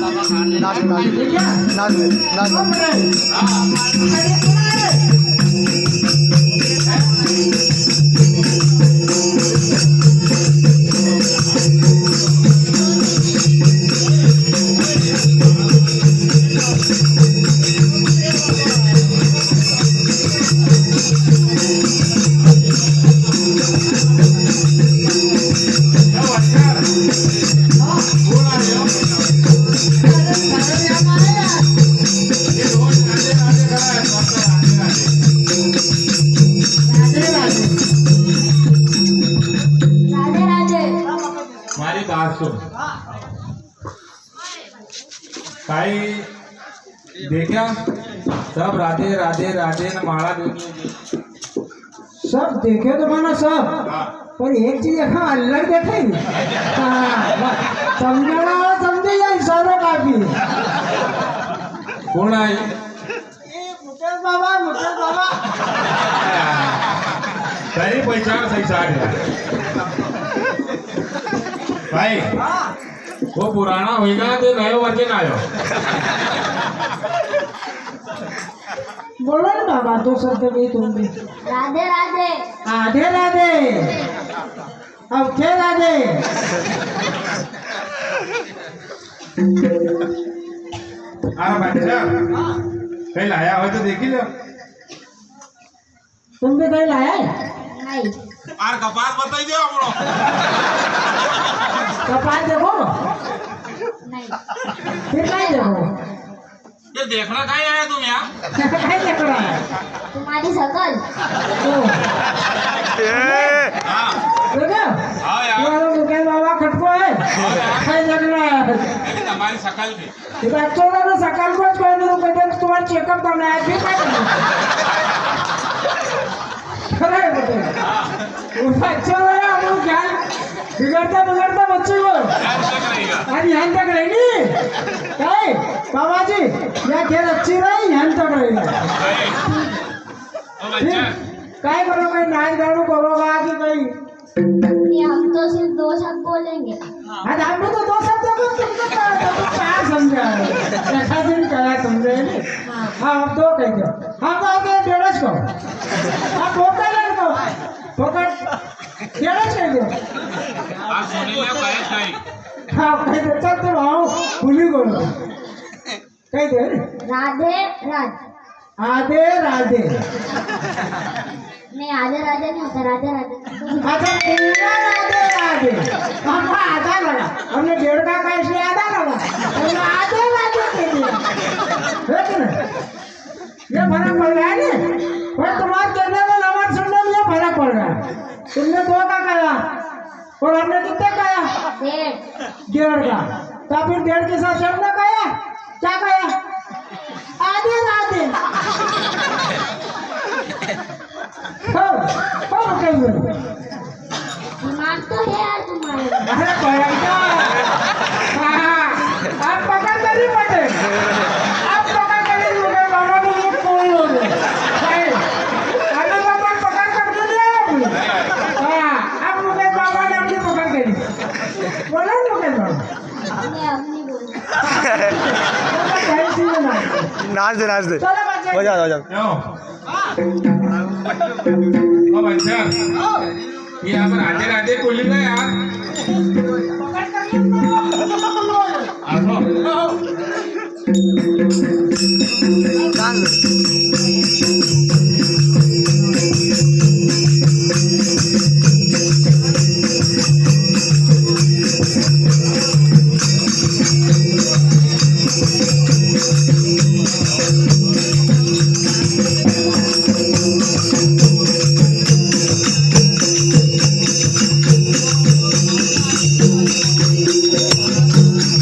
नाच नाच नाच देखा सब राधे राधे राधे न माला सब देखे तो माना सब पर एक चीज यहाँ अलग देखे समझना समझे या इशारों काफी कौन आई मुकेश बाबा सही पहचान सही साथ भाई वो पुराना होगा तो नयो वर्जन आयो बोलो ना बाबा दो शब्द भी तुम भी राधे राधे राधे राधे अब क्या राधे बच्चा कहीं लाया हो तो देख लो तुम भी कहीं लाया नहीं आर कपास बताई दे हमरो कपाल देखो नहीं फिर नहीं देखो ये देखना कहीं आया तुम यहाँ कहीं देख रहा है तुम्हारी शकल देखो हाँ यार तुम्हारा मुकेश बाबा खटको है कहीं देख रहा है लेकिन हमारी शकल भी ये बच्चों ने तो शकल को कोई नहीं कहते तुम्हारा चेकअप करना है फिर क्या करना बच्चों ने हम ज्ञान बिगड़ता बच्चे को आज यहाँ तक रहेगी क्या बाबा जी यह खेल अच्छी रही यहाँ तक रहेगा क्या करोगे नाच गाड़ू करोगा कि कहीं नहीं हम तो सिर्फ दो शब्द बोलेंगे आज हमने तो दो शब्दों को तुमको क्या समझा ऐसा दिन क्या समझे हाँ आप दो कह दो हम तो आगे डेढ़ को आप वो कह लेंगे तो फोकट डेढ़ कह दो आप सुनी ले कहे नहीं हाँ कह दो चल तो आओ भूली को कह दे राधे राधे आधे राधे नहीं आधे राधे नहीं होता राधे राधे अच्छा पूरा राधे राधे हमको आधा लगा हमने डेढ़ का इसलिए आधा लगा हमने आधे राधे के लिए है कि नहीं ये फर्क पड़ रहा है ना पर तुम्हारे कहने में नमाज सुनने में ये फर्क पड़ रहा है तुमने दो का कहा और हमने कितने कहा डेढ़ का तो फिर डेढ़ के साथ हमने कहा क्या कहा आधे राधे दिमाग तो है यार तुम्हारे अरे भयंकर आप पकड़ कर ही पड़े आप पकड़ कर ही लोगे बाबा को ये कोई हो गए अरे बाबा पकड़ कर दे दिया आप मुझे बाबा ने अपनी पकड़ करी बोला मुझे बाबा नहीं अब नहीं बोलूंगा नाच दे चलो बच्चे हो जाओ क्यों ओ बच्चा ये आप राधे राधे बोलेगा यार पकड़ कर आसो